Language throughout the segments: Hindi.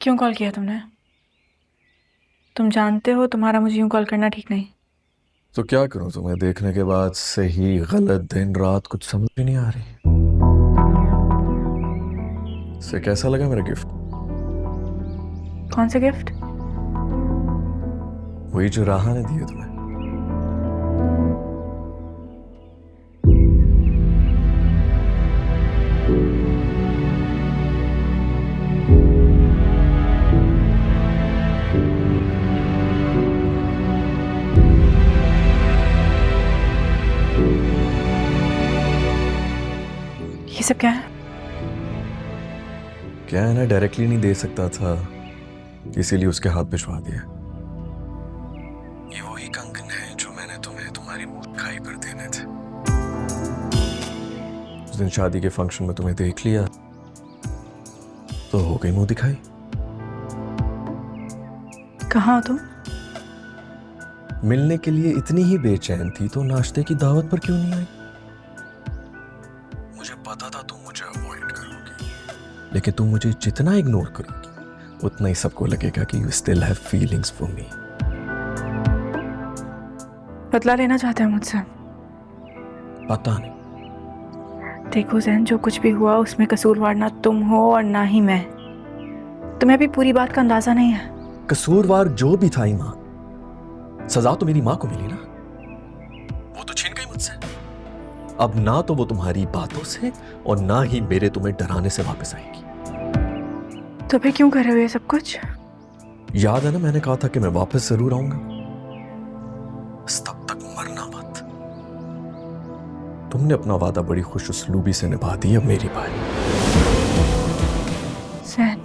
क्यों कॉल किया तुमने? तुम जानते हो तुम्हारा मुझे यूं कॉल करना ठीक नहीं। तो क्या करूं, तुम्हें देखने के बाद सही गलत दिन रात कुछ समझ भी नहीं आ रही। से कैसा लगा मेरा गिफ्ट? कौन सा गिफ्ट? वही जो राहा ने दिया तुम्हें। ये सब क्या है? क्या है ना, डायरेक्टली नहीं दे सकता था, इसीलिए उसके हाथ भिजवा दिया। ये वही कंगन है जो मैंने तुम्हें तुम्हारी मूर्खाई पर देने थे। उस दिन शादी के फंक्शन में तुम्हें देख लिया तो हो गई मुंह दिखाई। कहाँ हो तुम? मिलने के लिए इतनी ही बेचैन थी तो नाश्ते की दावत पर क्यों नहीं आई? मुझे पता था तुम मुझे अवॉइड करोगी, लेकिन तुम मुझे जितना इग्नोर करोगी उतना ही सबको लगेगा कि you still have feelings for me. बदला लेना चाहते हो मुझसे? पता नहीं। देखो जैन, जो कुछ भी हुआ उसमें कसूरवार ना तुम हो और ना ही मैं। तुम्हें अभी पूरी बात का अंदाजा नहीं है। कसूरवार जो भी था ईमान, सजा तो मेरी मां को मिली ना, वो तो छीन गई मुझसे। अब ना तो वो तुम्हारी बातों से और ना ही मेरे तुम्हें डराने से वापस आएगी। तो फिर क्यों कर रहे हो ये सब कुछ? याद है ना, मैंने कहा था कि मैं वापस जरूर आऊंगा, बस तब तक मरना मत। तुमने अपना वादा बड़ी खुश उसलूबी से निभा दी, अब मेरी बारी। जैन,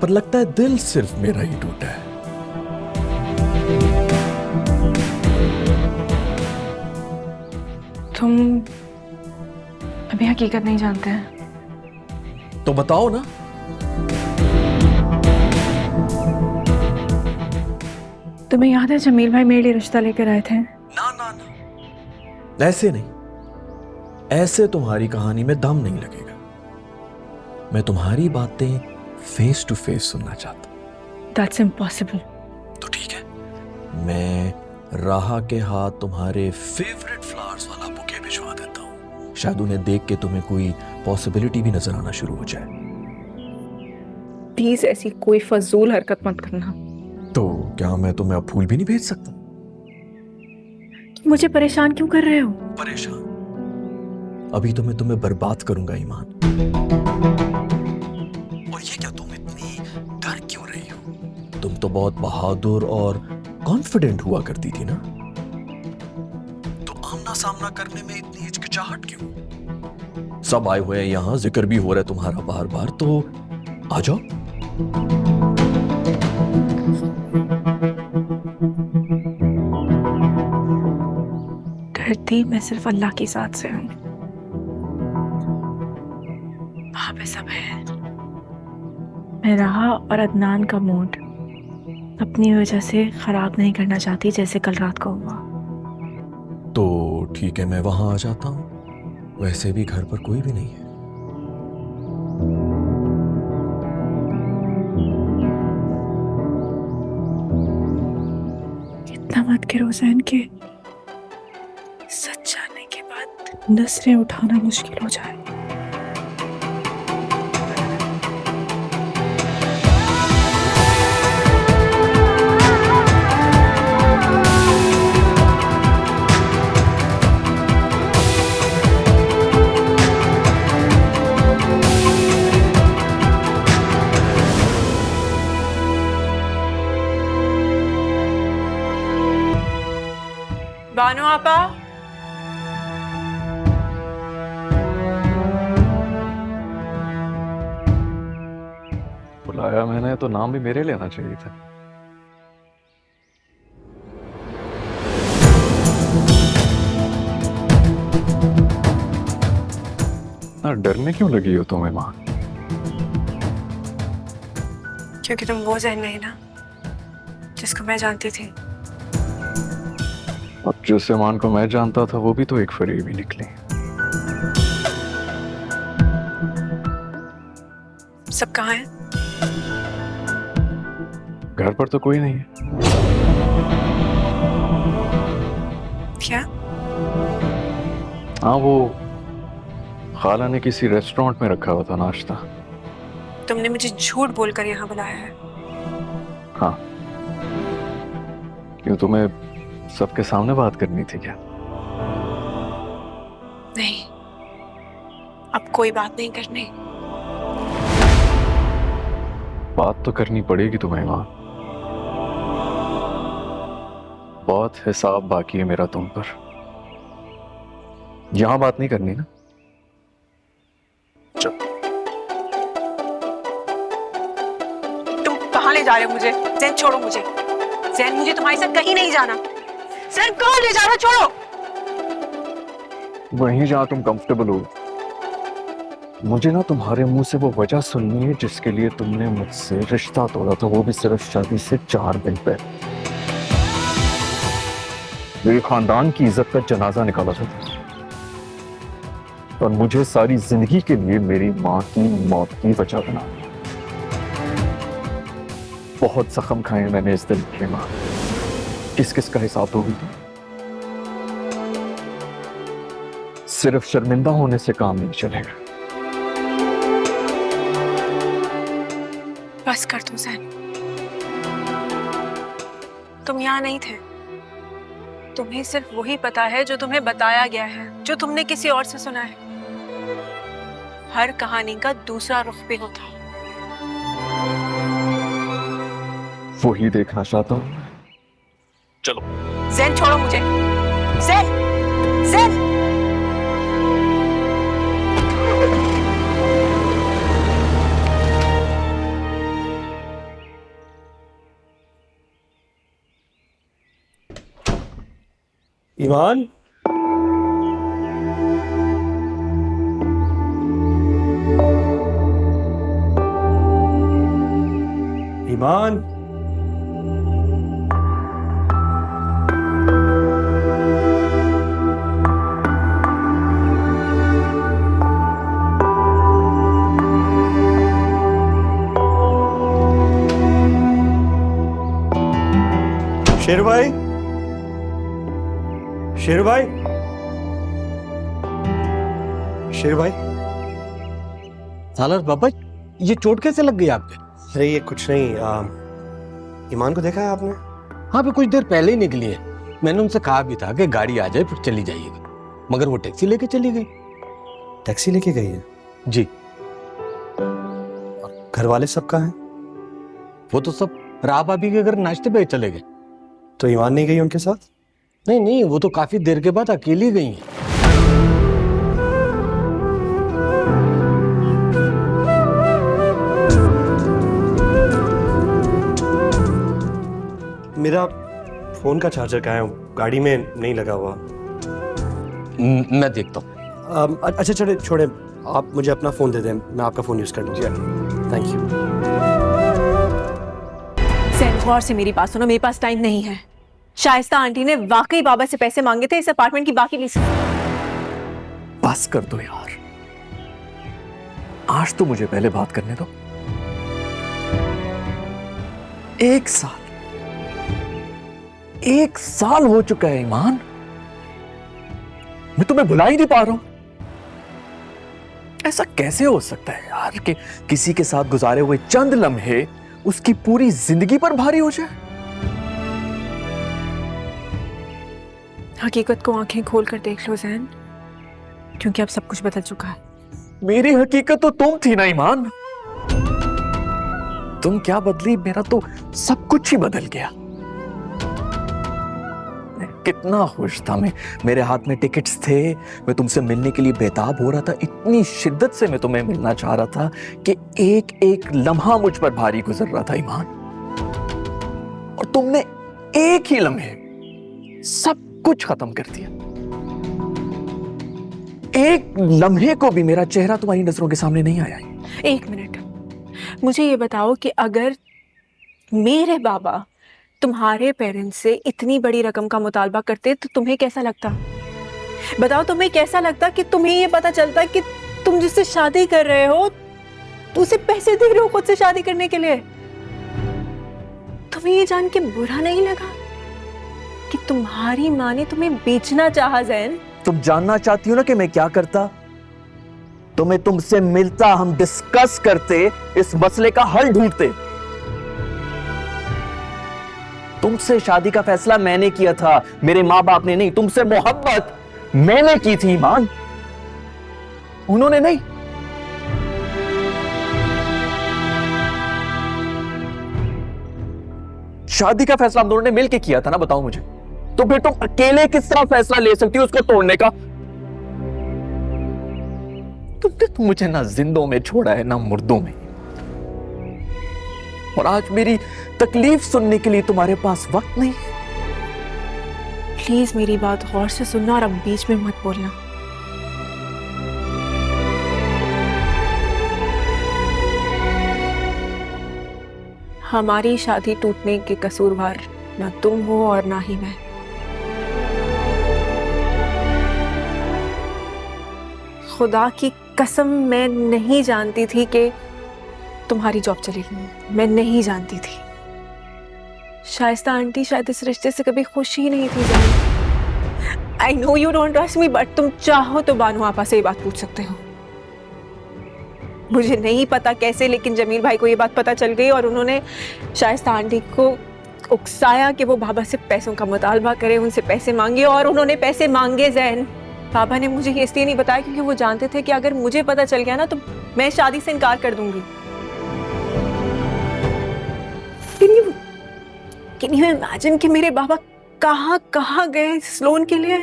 पर लगता है दिल सिर्फ मेरा ही टूटा है। तुम अभी हकीकत नहीं जानते हैं। तो बताओ ना। तुम्हें याद है जमील भाई मेरे लिए रिश्ता लेकर आए थे? ना ना ना, ऐसे नहीं, ऐसे तुम्हारी कहानी में दम नहीं लगेगा। मैं तुम्हारी बातें फेस टू फेस सुनना चाहता हूं। That's impossible. तो ठीक है, मैं राहा के हाथ तुम्हारे फेवरेट फ्लावर्स वाला बुके भिजवा देता हूं। शायद उन्हें देख के तुम्हें कोई पॉसिबिलिटी भी नजर आना शुरू हो जाए। प्लीज ऐसी कोई फजूल हरकत मत करना। तो क्या मैं तुम्हें अब फूल भी नहीं भेज सकता? मुझे परेशान क्यों कर रहे हो? परेशान? अभी तो मैं तुम्हें बर्बाद करूंगा ईमान। और ये क्या, तुम इतनी डर क्यों रही हो? तुम तो बहुत बहादुर और कॉन्फिडेंट हुआ करती थी ना, तो आमना सामना करने में इतनी हिचकिचाहट क्यों? सब आए हुए हैं यहां, जिक्र भी हो रहा है तुम्हारा बार बार, तो आ जाओ। डरती मैं सिर्फ अल्लाह की साथ से हूँ। वहां पे सब है। मैं राहा और अदनान का मूड अपनी वजह से खराब नहीं करना चाहती, जैसे कल रात को हुआ। तो ठीक है, मैं वहां आ जाता हूं। वैसे भी घर पर कोई भी नहीं है। इतना मत करो जैन के सच जानने के बाद नजरें उठाना मुश्किल हो जाए। बानो आपा, बुलाया मैंने तो नाम भी मेरे लेना चाहिए था। ना डरने क्यों लगी हो तुम्हें मां? क्योंकि तुम वो जैन नहीं ना जिसको मैं जानती थी। अब जिस ईमान को मैं जानता था वो भी तो एक फरेबी निकली। सब कहाँ है? घर पर तो कोई नहीं है। क्या? हाँ, वो खाला ने किसी रेस्टोरेंट में रखा हुआ था नाश्ता। तुमने मुझे झूठ बोलकर यहाँ बुलाया है। हाँ, क्यों तुम्हें सबके सामने बात करनी थी क्या? नहीं, अब कोई बात नहीं करनी। बात तो करनी पड़ेगी तुम्हें ईमान। बहुत हिसाब बाकी है मेरा तुम पर। यहां बात नहीं करनी ना? चल। तुम कहाँ ले जा रहे हो मुझे? जैन छोड़ो मुझे। जैन मुझे तुम्हारे साथ कहीं नहीं जाना। जैन कहाँ ले जा रहे हो? छोड़ो। वहीं जहां तुम कंफर्टेबल हो। मुझे ना तुम्हारे मुंह से वो वजह सुननी है जिसके लिए तुमने मुझसे रिश्ता तोड़ा था, वो भी सिर्फ शादी से 4 दिन पहले। मेरे खानदान की इज्जत का जनाजा निकाला था और मुझे सारी जिंदगी के लिए मेरी माँ की मौत की वजह बना दिया। बहुत जख्म खाए मैंने इस दिल के माँ। किस किस का हिसाब दोगी तुम? सिर्फ शर्मिंदा होने से काम नहीं चलेगा। बस कर दो जैन। तुम यहाँ नहीं थे। तुम्हें सिर्फ वही पता है जो तुम्हें बताया गया है, जो तुमने किसी और से सुना है। हर कहानी का दूसरा रुख भी होता है। वही देखना चाहता हूं। चलो। जैन छोड़ो मुझे। जैन, जैन। ईमान, ईमान, शेर भाई, शेर भाई, शेर भाई। सालार बाबा, ये चोट कैसे लग गई आपके? अरे ये कुछ नहीं। ईमान को देखा है आपने? हाँ, भी कुछ देर पहले ही निकली है। मैंने उनसे कहा भी था कि गाड़ी आ जाए फिर चली जाइएगा, मगर वो टैक्सी लेके चली गई। टैक्सी लेके गई है? जी। घर वाले सब कहाँ हैं? वो तो सब राह भाभी के घर नाश्ते पे चले गए। तो ईमान नहीं गई उनके साथ? नहीं नहीं, वो तो काफी देर के बाद अकेली गई हैं। मेरा फोन का चार्जर कहाँ है? गाड़ी में नहीं लगा हुआ। मैं देखता हूँ। अच्छा चले छोड़े, आप मुझे अपना फोन दे दें, मैं आपका फोन यूज कर लूँगा। Thank you. जैन, गौर से मेरी बात सुनो। मेरे पास टाइम नहीं है। शाइस्ता आंटी ने वाकई बाबा से पैसे मांगे थे इस अपार्टमेंट की बाकी लीज। बस कर दो यार, आज तो मुझे पहले बात करने दो। 1 साल हो चुका है ईमान, मैं तुम्हें भुला ही नहीं पा रहा हूं। ऐसा कैसे हो सकता है यार कि किसी के साथ गुजारे हुए चंद लम्हे उसकी पूरी जिंदगी पर भारी हो जाए। हकीकत को आंखें खोल कर देख लो जैन, क्योंकि अब सब कुछ बदल चुका है। मेरी हकीकत तो तुम थी ना ईमान। तुम क्या बदली, मेरा तो सब कुछ ही बदल गया। कितना खुश था मैं, मेरे हाथ में टिकट्स थे, मैं तुमसे मिलने के लिए बेताब हो रहा था। इतनी शिद्दत से मैं तुम्हें मिलना चाह रहा था कि एक एक लम्हा मुझ पर भारी गुजर रहा था ईमान। और तुमने एक ही लम्हे सब कुछ खत्म कर दिया। एक लम्हे को भी मेरा चेहरा तुम्हारी नजरों के सामने नहीं आया। एक मिनट, मुझे ये बताओ कि अगर मेरे बाबा तुम्हारे पेरेंट्स से इतनी बड़ी रकम का मुतालबा करते तो तुम्हें कैसा लगता? बताओ, तुम्हें कैसा लगता कि तुम्हें ये पता चलता कि तुम जिससे शादी कर रहे हो तो उसे पैसे दे रहे हो खुद से शादी करने के लिए? तुम्हें ये जान के बुरा नहीं लगा कि तुम्हारी माँ ने तुम्हें बेचना चाहा? जैन, तुम जानना चाहती हो ना कि मैं क्या करता? तो मैं तुमसे मिलता, हम डिस्कस करते, इस मसले का हल ढूंढते। तुमसे शादी का फैसला मैंने किया था, मेरे माँ बाप ने नहीं। तुमसे मोहब्बत मैंने की थी ईमान, उन्होंने नहीं। शादी का फैसला हम दोनों ने मिलके किया था ना, बताओ मुझे। तो फिर तुम अकेले किस तरह फैसला ले सकती हो उसको तोड़ने का? तुमने तो मुझे ना जिंदों में छोड़ा है ना मुर्दों में, और आज मेरी तकलीफ सुनने के लिए तुम्हारे पास वक्त नहीं। प्लीज मेरी बात गौर से सुनना और अब बीच में मत बोलना। हमारी शादी टूटने के कसूरवार ना तुम हो और ना ही मैं। खुदा की कसम, मैं नहीं जानती थी कि तुम्हारी जॉब चलेगी। मैं नहीं जानती थी। शाइस्ता आंटी शायद इस रिश्ते से कभी खुश ही नहीं थी। I know you don't trust me, but तुम चाहो तो बानू आपा से ये बात पूछ सकते हो। मुझे नहीं पता कैसे, लेकिन जमील भाई को ये बात पता चल गई और उन्होंने शाइस्ता आंटी को उकसाया कि वो बाबा से पैसों का मुतालबा करे, उनसे पैसे मांगे, और उन्होंने पैसे मांगे। जैन, बाबा ने मुझे इसलिए नहीं बताया क्योंकि वो जानते थे कि अगर मुझे पता चल गया ना तो मैं शादी से इनकार कर दूंगी। Can you imagine कि मेरे बाबा कहाँ कहाँ गए इस लोन के लिए?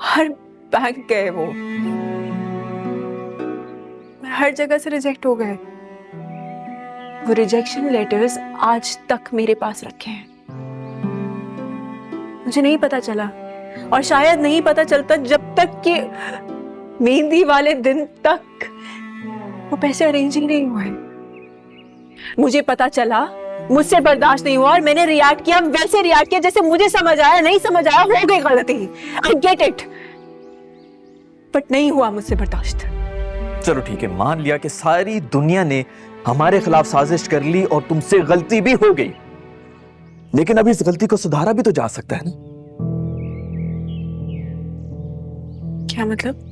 हर बैंक गए वो, हर जगह से रिजेक्ट हो गए। वो रिजेक्शन लेटर्स आज तक मेरे पास रखे हैं। मुझे नहीं पता चला, और शायद नहीं पता चलता जब तक कि मेहंदी वाले दिन तक वो पैसे अरेंज ही नहीं हुए। मुझे पता चला, मुझसे बर्दाश्त नहीं हुआ और मैंने रिएक्ट किया, वैसे रिएक्ट किया जैसे मुझे समझ आया। नहीं समझ आया, हो गई गलती, आई गेट इट, बट नहीं हुआ मुझसे बर्दाश्त। चलो ठीक है, मान लिया कि सारी दुनिया ने हमारे खिलाफ साजिश कर ली और तुमसे गलती भी हो गई, लेकिन अभी इस गलती को सुधारा भी तो जा सकता है ना? क्या मतलब?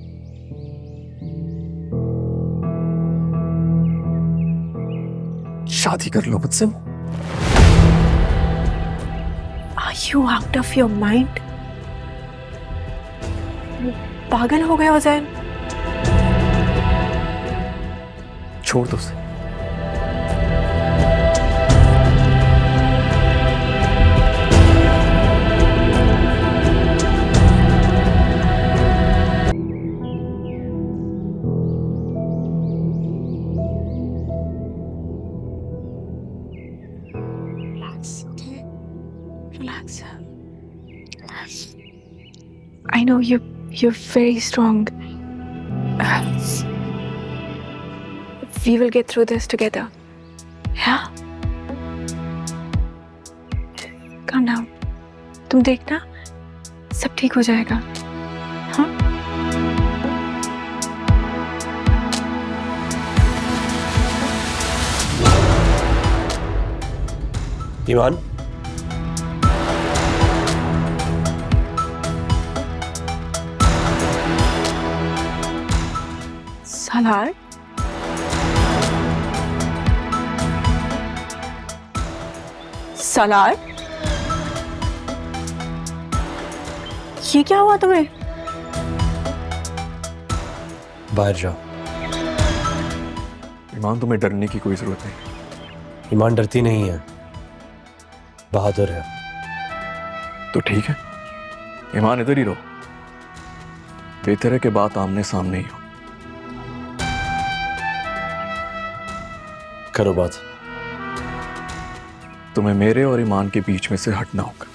शादी कर लो मुझसे। Are you out of your mind? पागल हो गए हो जैन? छोड़ दो उसे। Relax. I know you're very strong. We will get through this together. Yeah? Calm down. तुम देखना, सब ठीक हो जाएगा। हाँ? ईमान, सलार? सलार? ये क्या हुआ तुम्हें? बाहर जाओ। ईमान, तुम्हें डरने की कोई जरूरत नहीं। ईमान डरती नहीं है, बहादुर है। तो ठीक है, ईमान इधर ही रहो। बेहतर है कि बात आमने सामने ही हो। करो बात। तुम्हें मेरे और ईमान के बीच में से हटना होगा।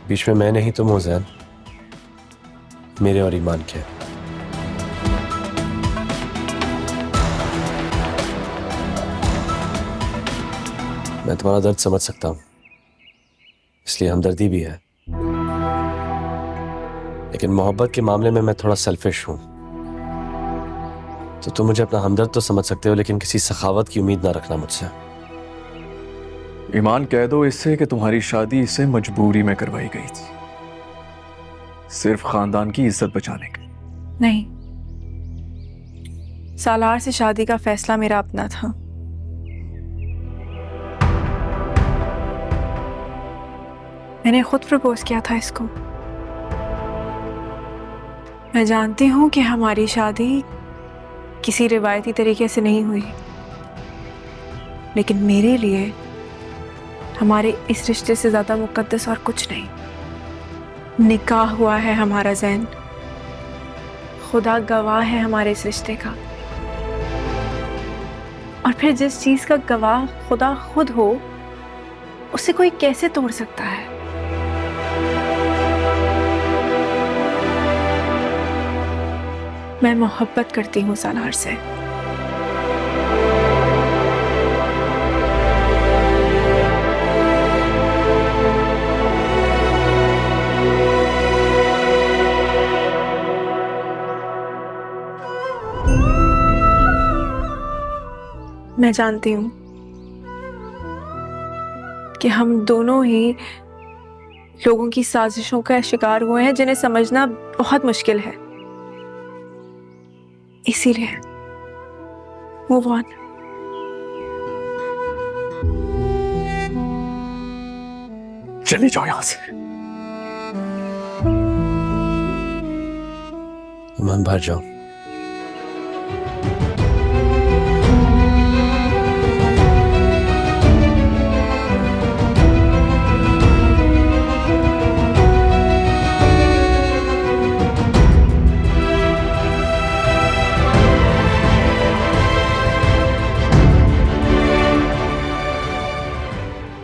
बीच में मैं नहीं, तुम हो जैन, मेरे और ईमान के। मैं तुम्हारा दर्द समझ सकता हूँ, इसलिए हमदर्दी भी है, लेकिन मोहब्बत के मामले में मैं थोड़ा सेल्फिश हूँ। तो तुम मुझे अपना हमदर्द तो समझ सकते हो, लेकिन किसी सखावत की उम्मीद ना रखना मुझसे। ईमान, कह दो इससे कि तुम्हारी शादी इसे मजबूरी में करवाई गई थी, सिर्फ खानदान की इज्जत बचाने के। नहीं, सालार से शादी का फैसला मेरा अपना था। मैंने खुद प्रपोज किया था इसको। मैं जानती हूं कि हमारी शादी किसी रिवायती तरीके से नहीं हुई, लेकिन मेरे लिए हमारे इस रिश्ते से ज्यादा मुकद्दस और कुछ नहीं। निकाह हुआ है हमारा ज़ैन, खुदा गवाह है हमारे इस रिश्ते का। और फिर जिस चीज का गवाह खुदा खुद हो, उसे कोई कैसे तोड़ सकता है? मैं मोहब्बत करती हूँ सालार से। मैं जानती हूँ कि हम दोनों ही लोगों की साजिशों का शिकार हुए हैं, जिन्हें समझना बहुत मुश्किल है। इसीलिए मूव ऑन। चले जाओ यहां से। ईमान, बाहर जाओ।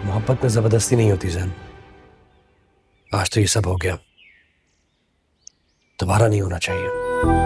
मोहब्बत में जबरदस्ती नहीं होती ज़ैन। आज तो ये सब हो गया, दोबारा नहीं होना चाहिए।